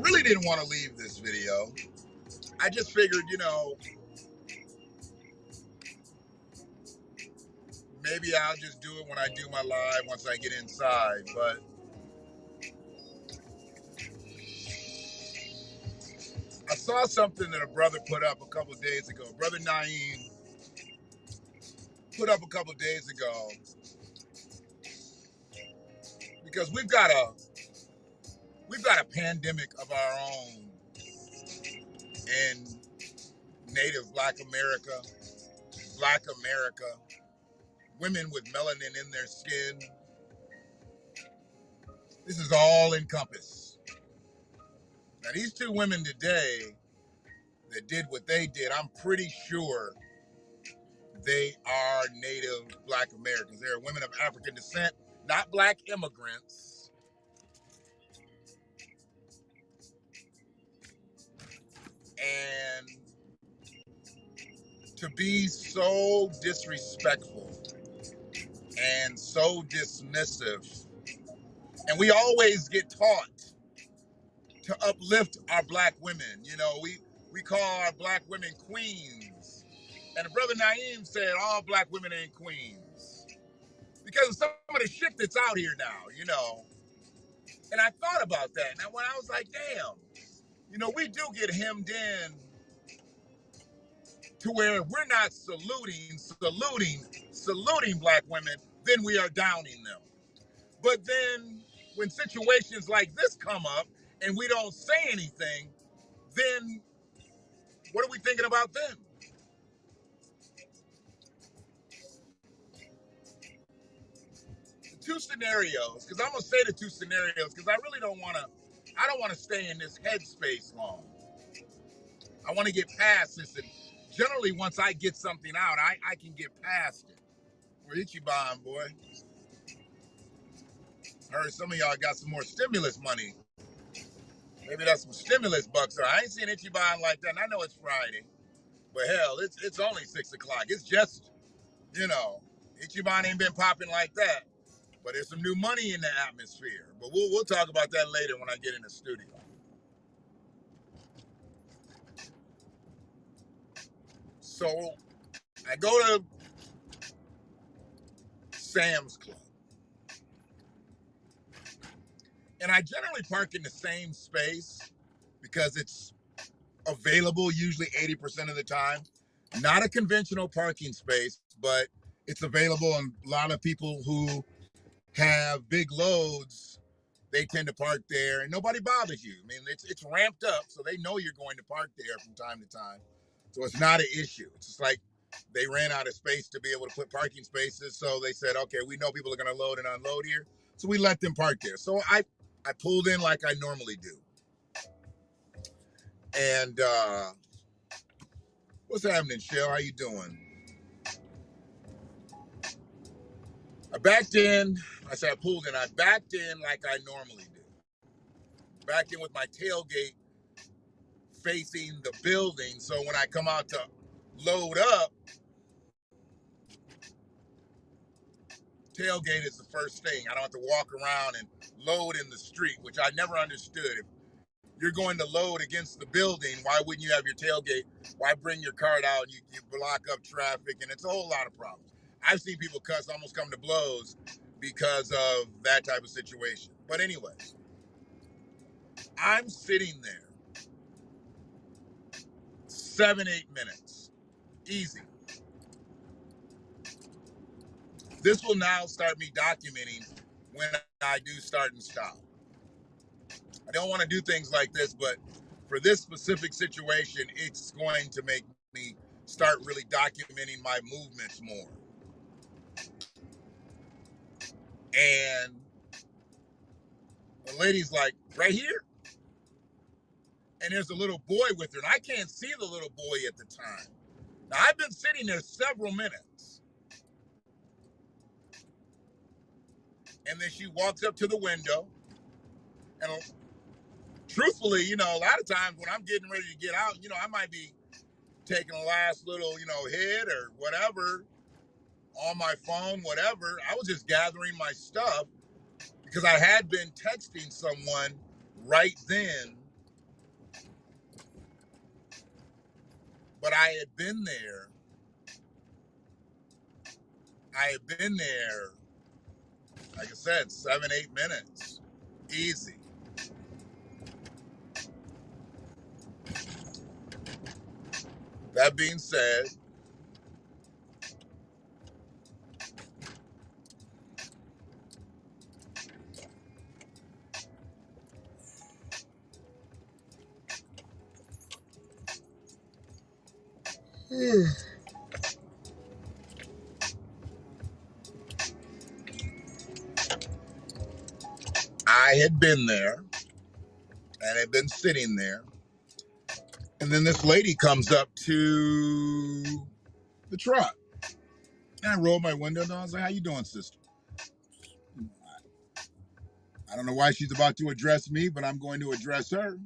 really didn't want to leave this video. I just figured, maybe I'll just do it when I do my live once I get inside. But I saw something that a brother put up a couple of days ago. Brother Naeem put up a couple of days ago because we've got a pandemic of our own in Native Black America, women with melanin in their skin. This is all encompassed. Now, these two women today that did what they did, I'm pretty sure they are Native Black Americans. They're women of African descent, not Black immigrants. And to be so disrespectful and so dismissive, and we always get taught to uplift our Black women. We call our Black women queens. And Brother Naeem said all Black women ain't queens. Because of some of the shit that's out here now. And I thought about that. And when I was like, damn, we do get hemmed in to where we're not saluting Black women, then we are downing them. But then when situations like this come up and we don't say anything, then what are we thinking about then? The two scenarios, because I'm going to say the two scenarios, because I don't want to stay in this headspace long. I want to get past this. And generally, once I get something out, I can get past it. Where Ichiban, boy? I heard some of y'all got some more stimulus money. Maybe that's some stimulus bucks. I ain't seen Ichiban like that. And I know it's Friday. But hell, it's only 6 o'clock. It's just, Ichiban ain't been popping like that. But there's some new money in the atmosphere. But we'll talk about that later when I get in the studio. So I go to Sam's Club. And I generally park in the same space because it's available usually 80% of the time. Not a conventional parking space, but it's available, and a lot of people who have big loads, they tend to park there and nobody bothers you. I mean, it's ramped up, so they know you're going to park there from time to time. So it's not an issue. It's just like they ran out of space to be able to put parking spaces, so they said, okay, we know people are going to load and unload here, so we let them park there. So I pulled in like I normally do. And what's happening, Shell? How you doing? I backed in. I said I pulled in. I backed in like I normally do. Backed in with my tailgate facing the building, so when I come out to load up, tailgate is the first thing. I don't have to walk around and load in the street, which I never understood. If you're going to load against the building, why wouldn't you have your tailgate? Why bring your cart out and you block up traffic? And it's a whole lot of problems. I've seen people almost come to blows because of that type of situation. But anyways, I'm sitting there 7-8 minutes. Easy. This will now start me documenting when I do start and stop. I don't want to do things like this, but for this specific situation, it's going to make me start really documenting my movements more. And the lady's like, right here? And there's a little boy with her, and I can't see the little boy at the time. Now, I've been sitting there several minutes. And then she walks up to the window, and truthfully, a lot of times when I'm getting ready to get out, I might be taking a last little, hit or whatever on my phone, whatever. I was just gathering my stuff because I had been texting someone right then But I had been there. Like I said, 7, 8 minutes. Easy. That being said, I had been there and had been sitting there. And then this lady comes up to the truck. And I rolled my window down. I was like, how you doing, sister? I don't know why she's about to address me, but I'm going to address her.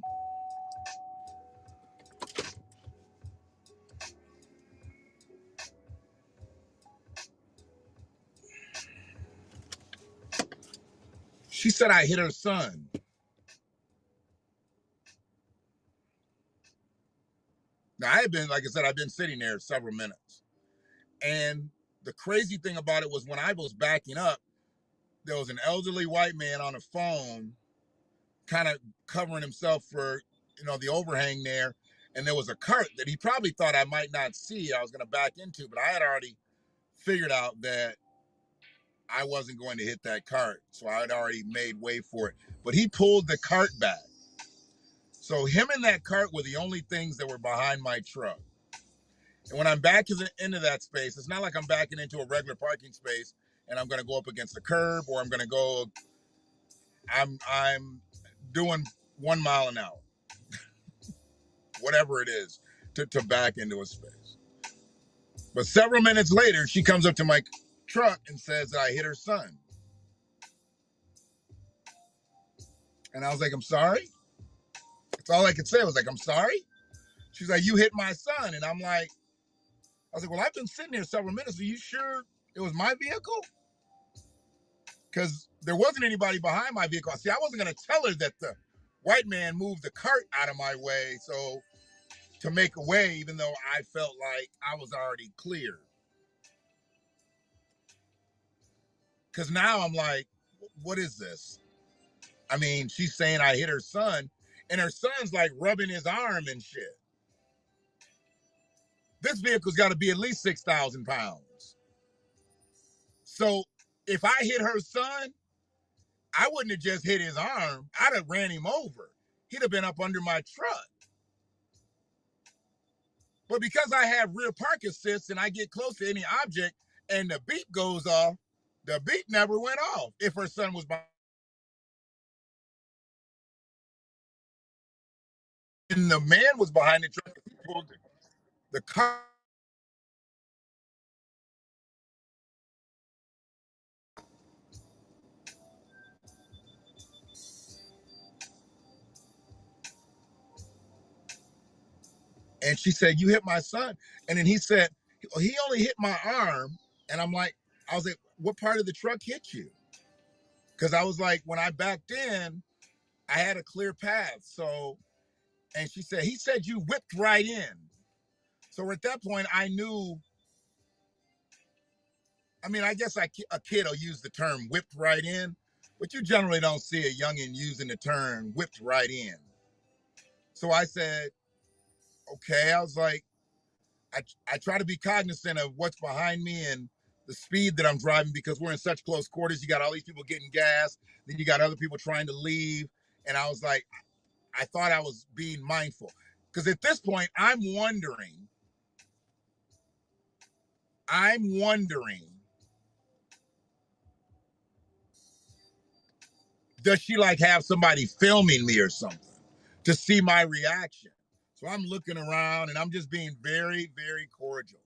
She said I hit her son. Now, like I said, I've been sitting there several minutes. And the crazy thing about it was when I was backing up, there was an elderly white man on the phone kind of covering himself for, the overhang there. And there was a cart that he probably thought I might not see I was going to back into, but I had already figured out that I wasn't going to hit that cart. So I had already made way for it. But he pulled the cart back. So him and that cart were the only things that were behind my truck. And when I'm backing into that space, it's not like I'm backing into a regular parking space and I'm going to go up against the curb or I'm doing 1 mile an hour, whatever it is, to back into a space. But several minutes later, she comes up to my truck and says that I hit her son. And I was like, I'm sorry. That's all I could say. I was like, I'm sorry. She's like, you hit my son. And I was like, well, I've been sitting here several minutes. Are you sure it was my vehicle? Because there wasn't anybody behind my vehicle. See, I wasn't going to tell her that the white man moved the cart out of my way to make a way, even though I felt like I was already clear. Because now I'm like, what is this? I mean, she's saying I hit her son, and her son's like rubbing his arm and shit. This vehicle's got to be at least 6,000 pounds. So if I hit her son, I wouldn't have just hit his arm. I'd have ran him over. He'd have been up under my truck. But because I have rear park assist and I get close to any object and the beep goes off, the beep never went off if her son was behind. And the man was behind the truck. He pulled the car. And she said, you hit my son. And then he said, he only hit my arm. And I was like, what part of the truck hit you? Because I was like, when I backed in, I had a clear path. So, and she said, he said you whipped right in. So at that point, I knew. I mean, I guess a kid will use the term whipped right in, but you generally don't see a youngin using the term whipped right in. So I said, okay. I was like, I try to be cognizant of what's behind me and the speed that I'm driving because we're in such close quarters. You got all these people getting gas, then you got other people trying to leave. And I was like, I thought I was being mindful. Because at this point, I'm wondering, does she like have somebody filming me or something to see my reaction? So I'm looking around and I'm just being very, very cordial.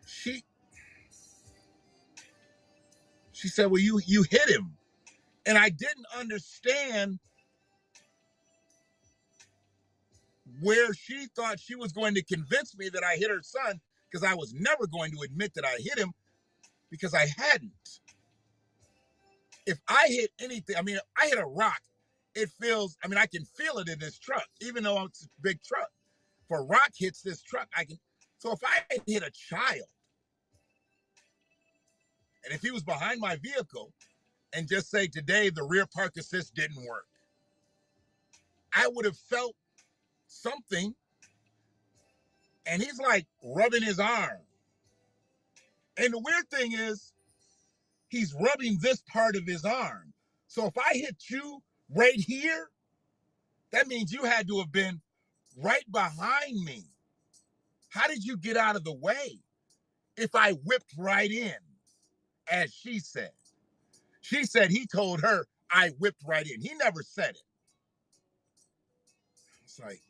She she said, well, you hit him. And I didn't understand where she thought she was going to convince me that I hit her son, because I was never going to admit that I hit him. because I hadn't. If I hit anything, I mean, I hit a rock, it feels, I mean, I can feel it in this truck, even though it's a big truck. If a rock hits this truck, I can. So if I hit a child, and if he was behind my vehicle and just say today the rear park assist didn't work, I would have felt something. And he's like rubbing his arm. And the weird thing is, he's rubbing this part of his arm. So if I hit you right here, that means you had to have been right behind me. How did you get out of the way? If I whipped right in, as she said. She said he told her I whipped right in. He never said it. It's like,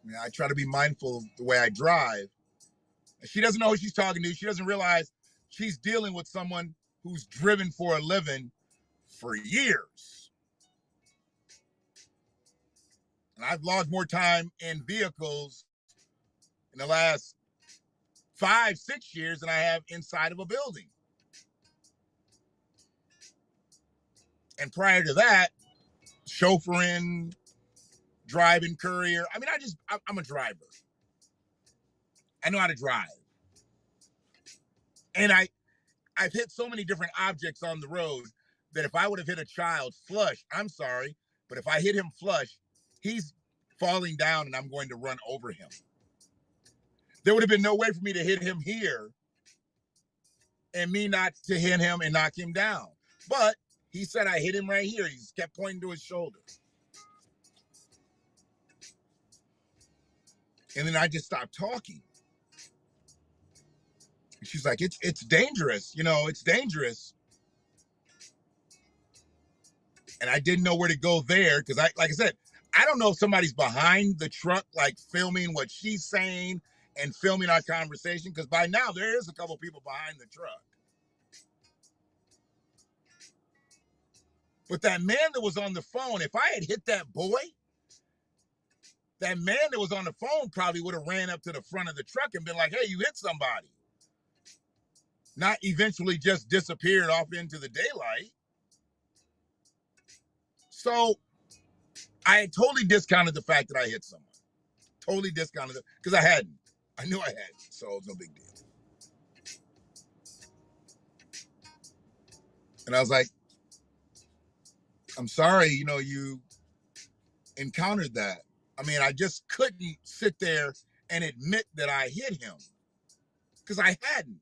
I mean, I try to be mindful of the way I drive. She doesn't know who she's talking to. She doesn't realize she's dealing with someone who's driven for a living for years. And I've logged more time in vehicles in the last 5-6 years than I have inside of a building. And prior to that, chauffeuring, driving, courier. I mean, I'm a driver. I know how to drive. And I've hit so many different objects on the road that if I would have hit a child flush, I'm sorry, but if I hit him flush, he's falling down and I'm going to run over him. There would have been no way for me to hit him here and me not to hit him and knock him down. But he said I hit him right here. He kept pointing to his shoulder. And then I just stopped talking. And she's like, it's dangerous. You know, it's dangerous. And I didn't know where to go there because like I said, I don't know if somebody's behind the truck, like filming what she's saying and filming our conversation, because by now there is a couple people behind the truck. But that man that was on the phone, if I had hit that boy, that man that was on the phone probably would have ran up to the front of the truck and been like, hey, you hit somebody. Not eventually just disappeared off into the daylight. So I had totally discounted the fact that I hit someone. Totally discounted it because I hadn't. I knew I hadn't, so it was no big deal. And I was like, I'm sorry, you know, you encountered that. I mean, I just couldn't sit there and admit that I hit him because I hadn't.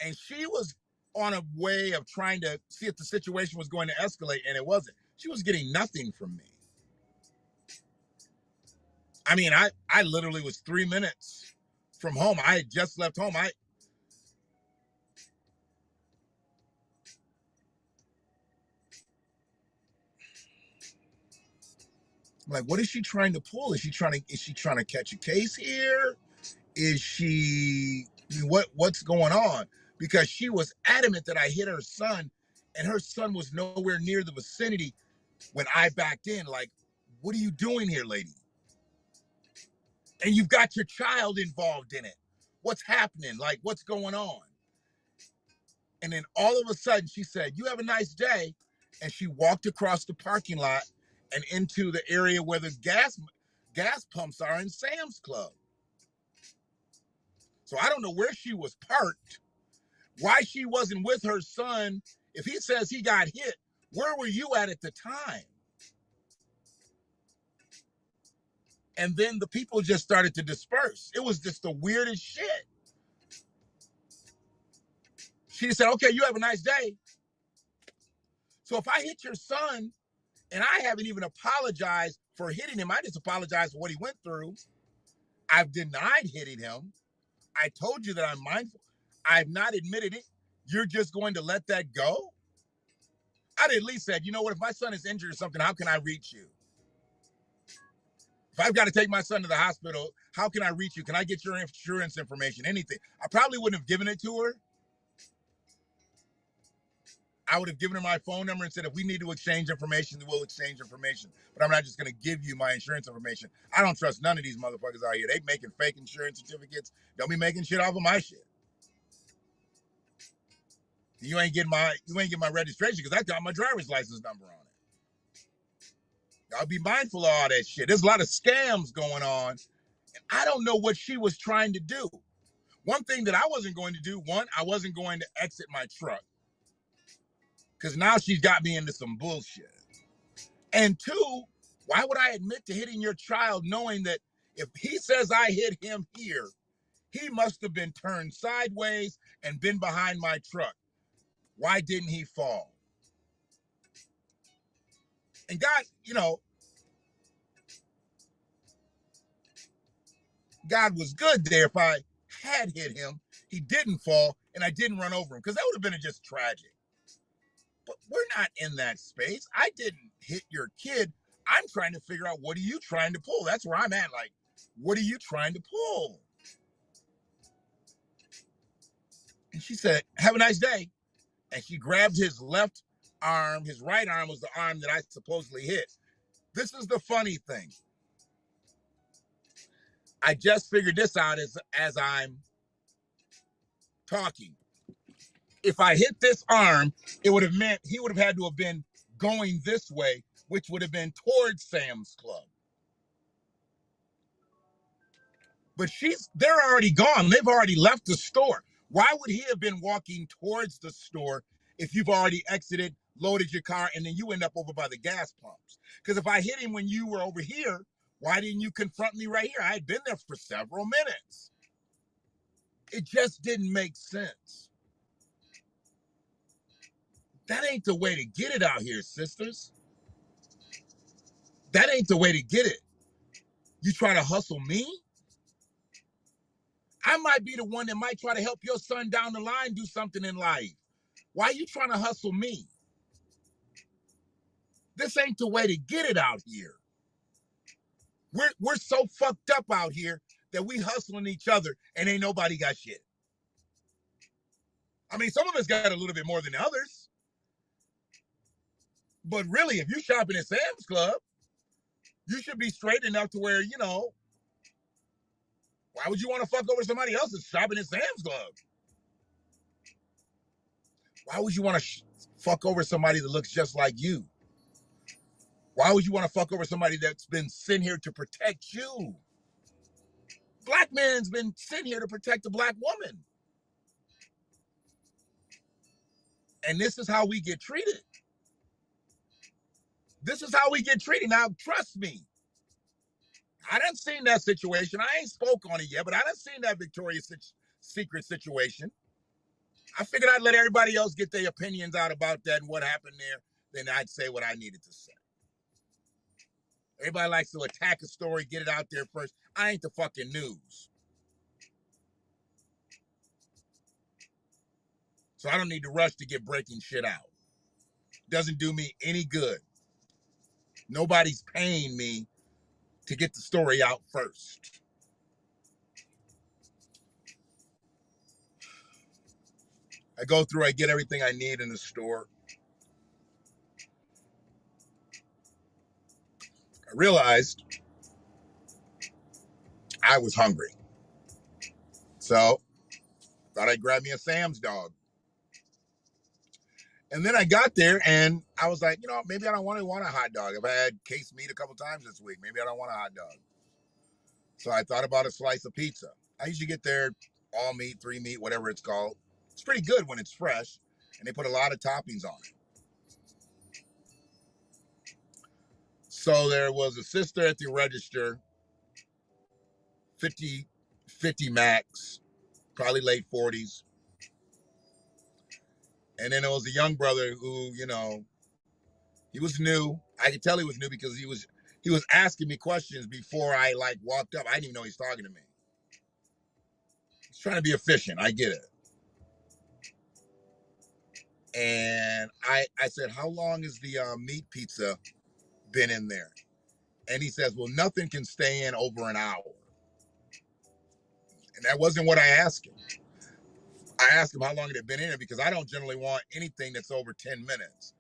And she was on a way of trying to see if the situation was going to escalate, and it wasn't. She was getting nothing from me. I mean, I literally was 3 minutes from home. I had just left home. I'm like, what is she trying to pull? Is she trying to catch a case here? Is she, I mean, what's going on? Because she was adamant that I hit her son, and her son was nowhere near the vicinity when I backed in. Like, what are you doing here, lady? And you've got your child involved in it. What's happening? Like, what's going on? And then all of a sudden she said, you have a nice day. And she walked across the parking lot and into the area where the gas pumps are in Sam's Club. So I don't know where she was parked, why she wasn't with her son. If he says he got hit, where were you at the time? And then the people just started to disperse. It was just the weirdest shit. She said, okay, you have a nice day. So if I hit your son and I haven't even apologized for hitting him, I just apologized for what he went through. I've denied hitting him. I told you that I'm mindful. I've not admitted it. You're just going to let that go? I'd at least said, you know what, if my son is injured or something, how can I reach you? If I've got to take my son to the hospital, how can I reach you? Can I get your insurance information? Anything. I probably wouldn't have given it to her. I would have given her my phone number and said, if we need to exchange information, then we'll exchange information. But I'm not just going to give you my insurance information. I don't trust none of these motherfuckers out here. They making fake insurance certificates. Don't be making shit off of my shit. You ain't get my registration because I got my driver's license number on it. Y'all be mindful of all that shit. There's a lot of scams going on. And I don't know what she was trying to do. One thing that I wasn't going to do, one, I wasn't going to exit my truck. Because now she's got me into some bullshit. And two, why would I admit to hitting your child knowing that if he says I hit him here, he must have been turned sideways and been behind my truck. Why didn't he fall? And God, God was good there. If I had hit him, he didn't fall, and I didn't run over him, because that would have been just tragic. But we're not in that space. I didn't hit your kid. I'm trying to figure out, what are you trying to pull? That's where I'm at. Like, what are you trying to pull? And she said, have a nice day. And she grabbed his left arm. His right arm was the arm that I supposedly hit. This is the funny thing. I just figured this out as I'm talking. If I hit this arm, it would have meant he would have had to have been going this way, which would have been towards Sam's Club. But they're already gone. They've already left the store. Why would he have been walking towards the store if you've already exited, loaded your car, and then you end up over by the gas pumps? Because if I hit him when you were over here, why didn't you confront me right here? I had been there for several minutes. It just didn't make sense. That ain't the way to get it out here, sisters. That ain't the way to get it. You try to hustle me? I might be the one that might try to help your son down the line do something in life. Why are you trying to hustle me? This ain't the way to get it out here. We're so fucked up out here that we hustling each other and ain't nobody got shit. I mean, some of us got a little bit more than others. But really, if you're shopping at Sam's Club, you should be straight enough to where, why would you want to fuck over somebody else that's shopping at Sam's Club? Why would you want to fuck over somebody that looks just like you? Why would you want to fuck over somebody that's been sent here to protect you? Black man's been sent here to protect a black woman. And this is how we get treated. This is how we get treated. Now, trust me. I done seen that situation. I ain't spoke on it yet, but I done seen that Victoria's Secret situation. I figured I'd let everybody else get their opinions out about that and what happened there. Then I'd say what I needed to say. Everybody likes to attack a story, get it out there first. I ain't the fucking news. So I don't need to rush to get breaking shit out. Doesn't do me any good. Nobody's paying me to get the story out first. I go through, I get everything I need in the store. I realized I was hungry. So thought I'd grab me a Sam's dog. And then I got there and I was like, maybe I don't want a hot dog. I've had case meat a couple times this week. Maybe I don't want a hot dog. So I thought about a slice of pizza. I usually get there all meat, 3 meat, whatever it's called. It's pretty good when it's fresh, and they put a lot of toppings on it. So there was a sister at the register, 50 max, probably late 40s. And then there was a young brother who, he was new. I could tell he was new because he was asking me questions before I walked up. I didn't even know he was talking to me. He's trying to be efficient. I get it. And I said, how long has the meat pizza been in there? And he says, well, nothing can stay in over an hour. And that wasn't what I asked him. I asked him how long it had been in there because I don't generally want anything that's over 10 minutes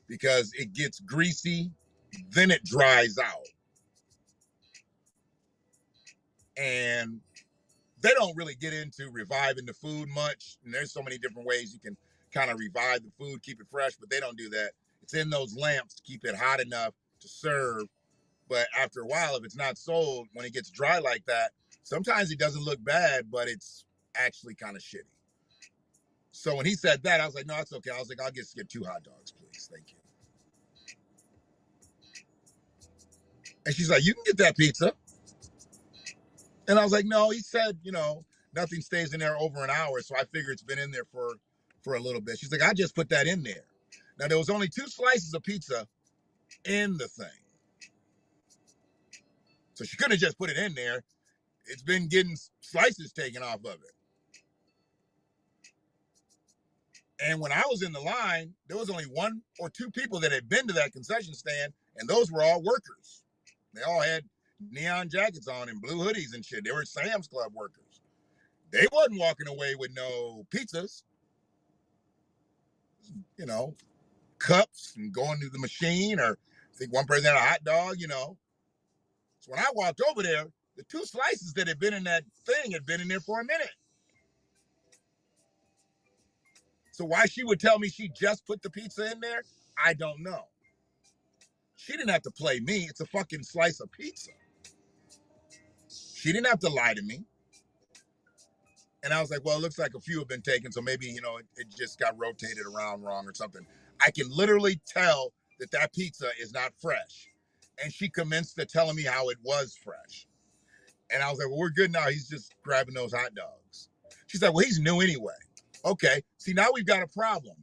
because it gets greasy, then it dries out. And they don't really get into reviving the food much. And there's so many different ways you can kind of revive the food, keep it fresh, but they don't do that. It's in those lamps to keep it hot enough to serve. But after a while, if it's not sold, when it gets dry like that, sometimes it doesn't look bad, but it's actually kind of shitty. So when he said that, I was like, no, that's okay. I was like, I'll just get 2 hot dogs, please. Thank you. And she's like, you can get that pizza. And I was like, no, he said, nothing stays in there over an hour. So I figure it's been in there for a little bit. She's like, I just put that in there. Now, there was only 2 slices of pizza in the thing. So she couldn't have just put it in there. It's been getting slices taken off of it. And when I was in the line, there was only 1 or 2 people that had been to that concession stand, and those were all workers. They all had neon jackets on and blue hoodies and shit. They were Sam's Club workers. They wasn't walking away with no pizzas, cups and going to the machine, or I think one person had a hot dog, So when I walked over there, the 2 slices that had been in that thing had been in there for a minute. So why she would tell me she just put the pizza in there, I don't know. She didn't have to play me. It's a fucking slice of pizza. She didn't have to lie to me. And I was like, well, it looks like a few have been taken, so maybe, it just got rotated around wrong or something. I can literally tell that pizza is not fresh. And she commenced to telling me how it was fresh. And I was like, well, we're good now. He's just grabbing those hot dogs. She's like, well, he's new anyway. Okay. See, now we've got a problem.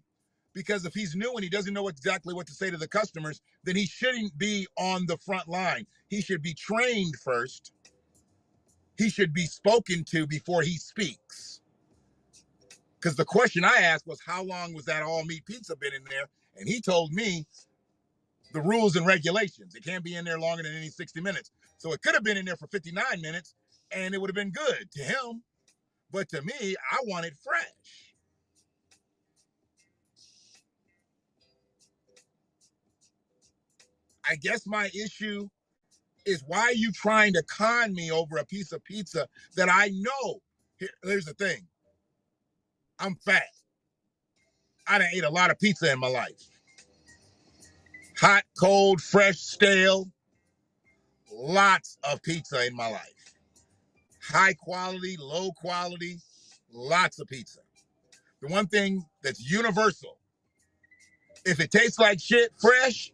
Because if he's new and he doesn't know exactly what to say to the customers, then he shouldn't be on the front line. He should be trained first. He should be spoken to before he speaks. Because the question I asked was, how long was that all meat pizza been in there? And he told me the rules and regulations. It can't be in there longer than any 60 minutes. So it could have been in there for 59 minutes and it would have been good to him. But to me, I want it fresh. I guess my issue is, why are you trying to con me over a piece of pizza that I know? Here's the thing. I'm fat. I done ate a lot of pizza in my life. Hot, cold, fresh, stale. Lots of pizza in my life. High quality, low quality, lots of pizza. The one thing that's universal, if it tastes like shit fresh,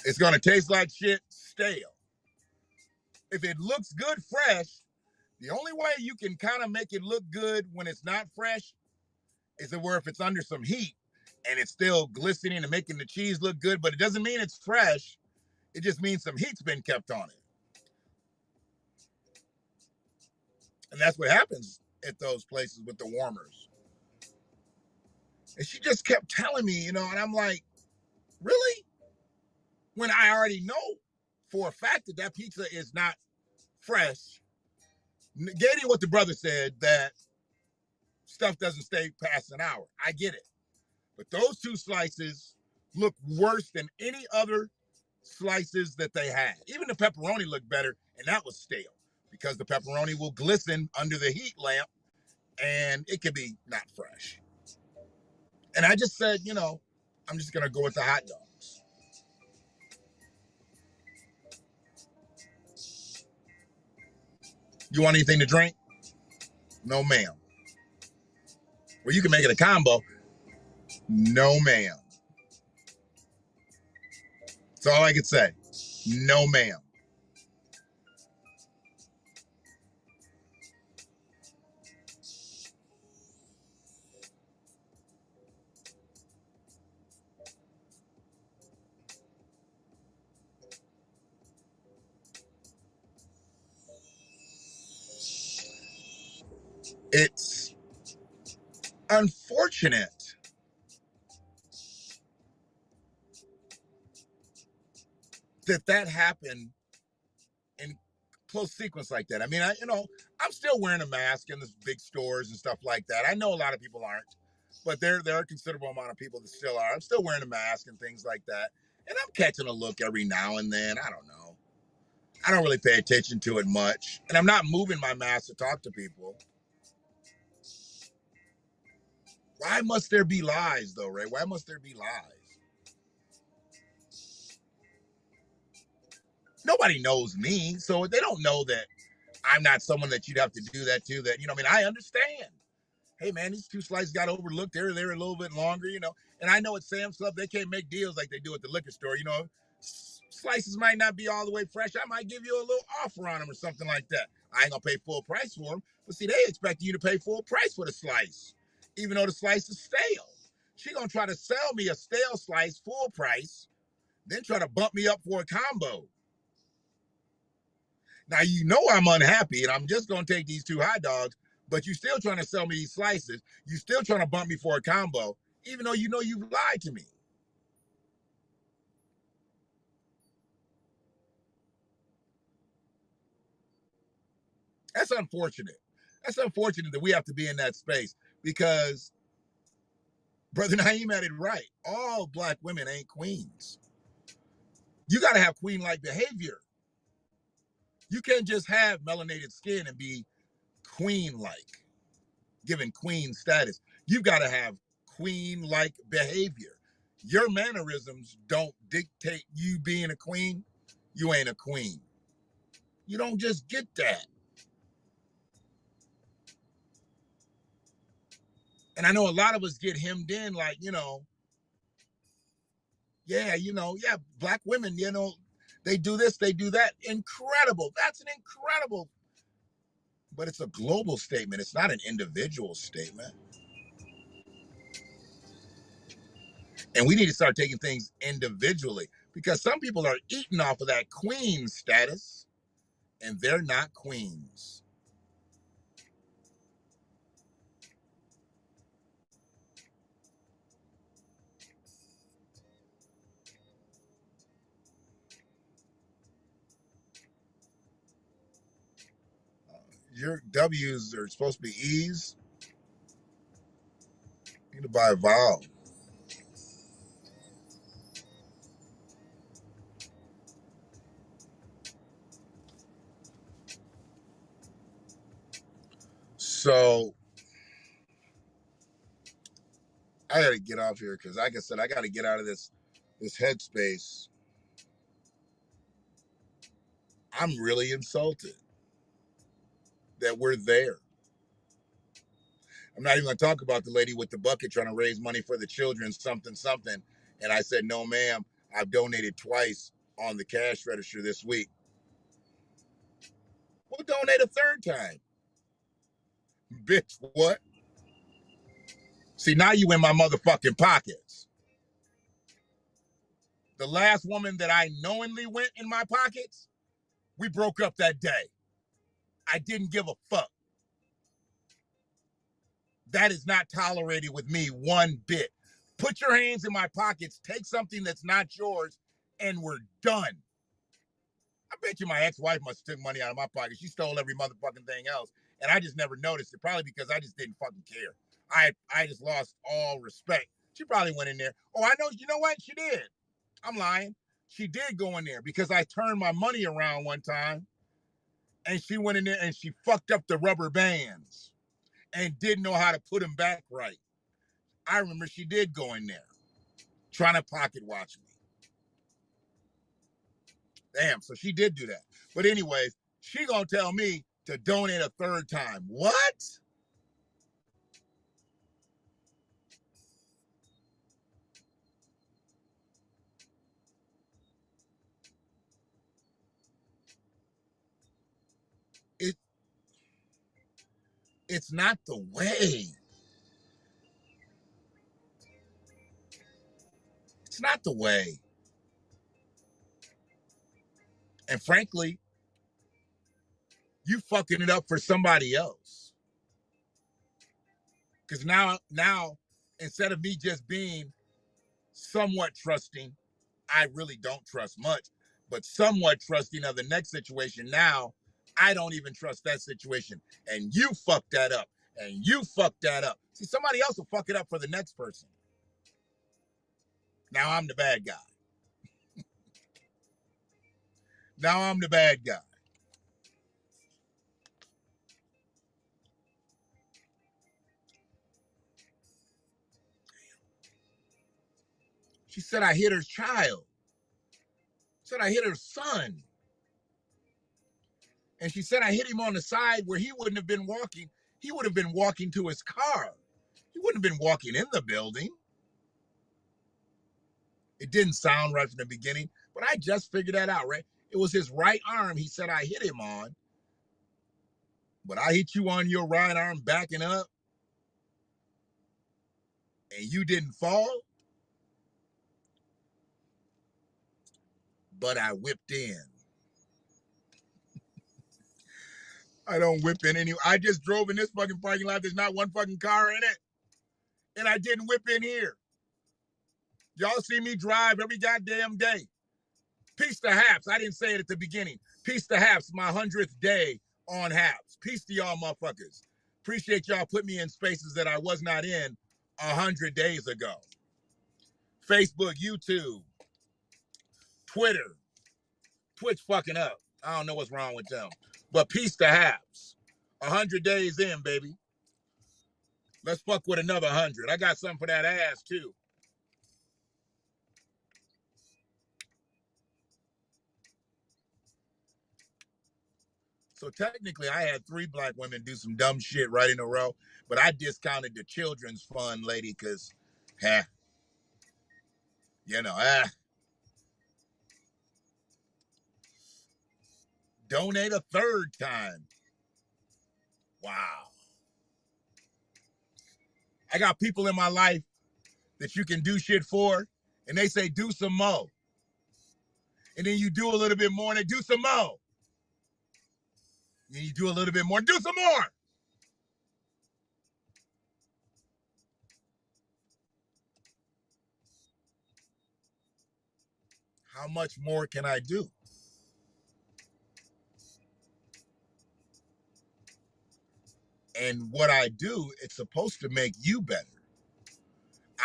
it's going to taste like shit stale. If it looks good fresh, the only way you can kind of make it look good when it's not fresh is if it's under some heat and it's still glistening and making the cheese look good, but it doesn't mean it's fresh. It just means some heat's been kept on it. And that's what happens at those places with the warmers. And she just kept telling me, and I'm like, really? When I already know for a fact that pizza is not fresh, negating what the brother said, that stuff doesn't stay past an hour. I get it. But those 2 slices look worse than any other slices that they had. Even the pepperoni looked better, and that was stale, because the pepperoni will glisten under the heat lamp and it could be not fresh. And I just said, I'm just going to go with the hot dogs. You want anything to drink? No, ma'am. Well, you can make it a combo. No, ma'am. That's all I could say. No, ma'am. It's unfortunate that happened in close sequence like that. I mean, I'm still wearing a mask in the big stores and stuff like that. I know a lot of people aren't, but there are a considerable amount of people that still are. I'm still wearing a mask and things like that. And I'm catching a look every now and then. I don't know. I don't really pay attention to it much. And I'm not moving my mask to talk to people. Why must there be lies, though, Ray? Why must there be lies? Nobody knows me, so they don't know that I'm not someone that you'd have to do that to. That, I mean, I understand. Hey, man, these two slices got overlooked. They're a little bit longer. And I know at Sam's Club, they can't make deals like they do at the liquor store. Slices might not be all the way fresh. I might give you a little offer on them or something like that. I ain't gonna pay full price for them. But see, they expect you to pay full price for the slice, even though the slice is stale. She gonna try to sell me a stale slice full price, then try to bump me up for a combo. Now, I'm unhappy, and I'm just gonna take these two hot dogs, but you still trying to sell me these slices. You still trying to bump me for a combo, even though you've lied to me. That's unfortunate. That's unfortunate that we have to be in that space because Brother Naeem had it right. All black women ain't queens. You got to have queen-like behavior. You can't just have melanated skin and be queen-like, given queen status. You've got to have queen-like behavior. Your mannerisms don't dictate you being a queen. You ain't a queen. You don't just get that. And I know a lot of us get hemmed in like, black women, they do this, they do that. Incredible. That's an incredible, but it's a global statement. It's not an individual statement. And we need to start taking things individually because some people are eating off of that queen status and they're not queens. Your W's are supposed to be E's. You need to buy a vowel. So I got to get off here because, like I said, I got to get out of this headspace. I'm really insulted that we're there. I'm not even going to talk about the lady with the bucket trying to raise money for the children, something, something. And I said, no, ma'am, I've donated twice on the cash register this week. We'll donate a third time. Bitch, what? See, now you in my motherfucking pockets. The last woman that I knowingly went in my pockets, we broke up that day. I didn't give a fuck. That is not tolerated with me one bit. Put your hands in my pockets, take something that's not yours, and we're done. I bet you my ex-wife must have took money out of my pocket. She stole every motherfucking thing else, and I just never noticed it, probably because I just didn't fucking care. I just lost all respect. She probably went in there. Oh, I know. You know what? She did. I'm lying. She did go in there because I turned my money around one time, and she went in there and she fucked up the rubber bands and didn't know how to put them back right. I remember she did go in there trying to pocket watch me. Damn, so she did do that. But anyways, she gonna tell me to donate a third time. What? It it's not the way. It's not the way. And frankly, you fucking it up for somebody else. Because now, instead of me just being somewhat trusting, I really don't trust much, but somewhat trusting of the next situation. Now, I don't even trust that situation. And you fucked that up. And you fucked that up. See, somebody else will fuck it up for the next person. Now I'm the bad guy. Now I'm the bad guy. She said I hit her child. Said I hit her son. And she said I hit him on the side where he wouldn't have been walking. He would have been walking to his car. He wouldn't have been walking in the building. It didn't sound right from the beginning, but I just figured that out, right? It was his right arm he said I hit him on. But I hit you on your right arm backing up, and you didn't fall. But I whipped in. I don't whip in any. I just drove in this fucking parking lot. There's not one fucking car in it. And I didn't whip in here. Y'all see me drive every goddamn day. Peace to Haps. I didn't say it at the beginning. Peace to Haps, my 100th day on Haps. Peace to y'all motherfuckers. Appreciate y'all put me in spaces that I was not in 100 days ago. Facebook, YouTube, Twitter, Twitch fucking up. I don't know what's wrong with them. But peace to Haps. 100 days in, baby. Let's fuck with another 100. I got something for that ass, too. So technically, I had 3 black women do some dumb shit right in a row, but I discounted the children's fund lady because, donate a 3rd time. Wow. I got people in my life that you can do shit for, and they say, do some more. And then you do a little bit more, and they do some more. And then you do a little bit more, and do some more. How much more can I do? And what I do, it's supposed to make you better.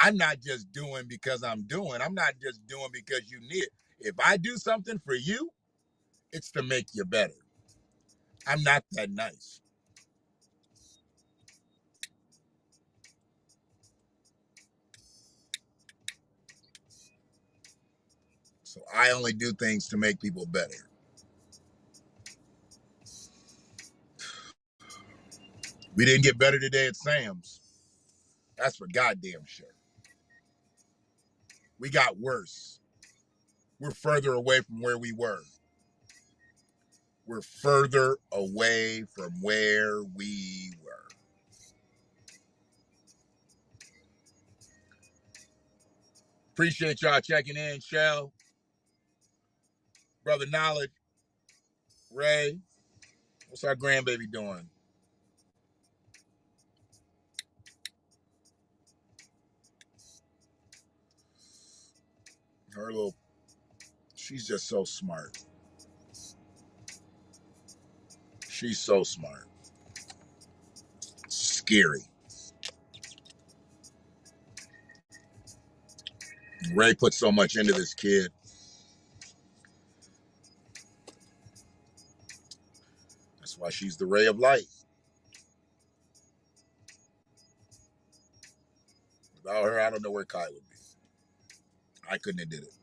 I'm not just doing because I'm doing. I'm not just doing because you need it. If I do something for you, it's to make you better. I'm not that nice. So I only do things to make people better. We didn't get better today at Sam's. That's for goddamn sure. We got worse. We're further away from where we were. We're further away from where we were. Appreciate y'all checking in, Shell. Brother Knowledge. Ray. What's our grandbaby doing? Her little, she's just so smart. She's so smart. Scary. Ray put so much into this kid. That's why she's the ray of light. Without her, I don't know where Kai would be. I couldn't have did it.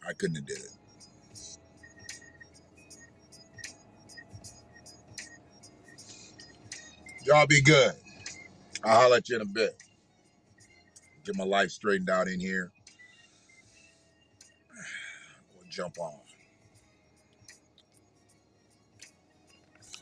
I couldn't have did it. Y'all be good. I'll holler at you in a bit. Get my life straightened out in here. We'll jump on.